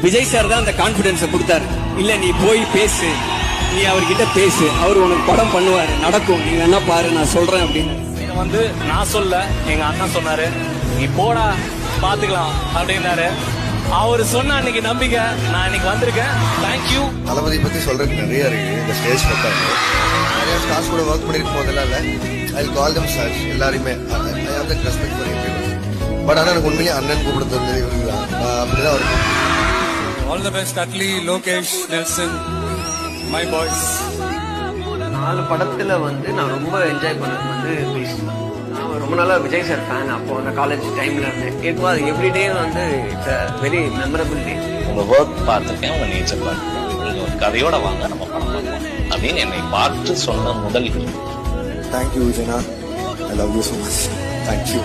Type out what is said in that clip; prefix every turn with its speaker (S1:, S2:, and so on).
S1: Vijay sir தான் அந்த கான்பிடன்ஸை கொடுத்தாரு. இல்ல நீ போய் பேசு, நீ அவர்கிட்ட பேசு, அவர் உனக்கு படம் பண்ணுவாரு, நடக்கும், நீ வேணா பாரு, நான் சொல்றேன் அப்படின்னு.
S2: இதை வந்து நான் சொல்ல, எங்க அண்ணன் சொன்னாரு, நீ போடா பாத்துக்கலாம் அப்படின்னாரு. அவரு சொன்ன அன்னைக்கு நம்பிக்கை நான் இன்னைக்கு வந்திருக்கேன். தேங்க்யூ.
S3: தளபதி பத்தி சொல்றதுக்கு நிறைய இருக்கு. இந்த ஸ்டேஜ் பத்தாங்க நிறைய ஸ்டார்ஸ் கூட ஒர்க் பண்ணிருக்கும் போதெல்லாம் இல்ல, ஐ கால் தம் ஸ்டார்ஸ் எல்லாருமே. I have that respect for everyone. But ஆனா எனக்கு உண்மையிலேயே அண்ணன் கூப்பிடுறது இவங்க தான், அப்படிதான் இருக்கும்.
S4: All the best Atlee, Lokesh, Nelson, my boys.
S5: 4 படத்துல வந்து நான் ரொம்ப என்ஜாய் பண்ணது வந்து பீஸ். நான் ரொம்ப நாளா விஜய் சார் ஃபேன். அப்போ அந்த காலேஜ் டைம்ல இருந்தேன். கேட்கும் அது எவ்ரிடே வந்து இட்ஸ் அ வெரி மெமரபிள் டே.
S6: உங்க ஒர்க் பார்த்துருக்கேன், உங்க நேச்சர் பார்த்துருக்கேன், நீங்க ஒரு கதையோட வாங்க நம்ம படம் பார்க்கலாம் அப்படின்னு என்னை பார்த்து சொன்ன முதல்.
S3: தேங்க்யூ விஜயனா, I love you so much. Thank you.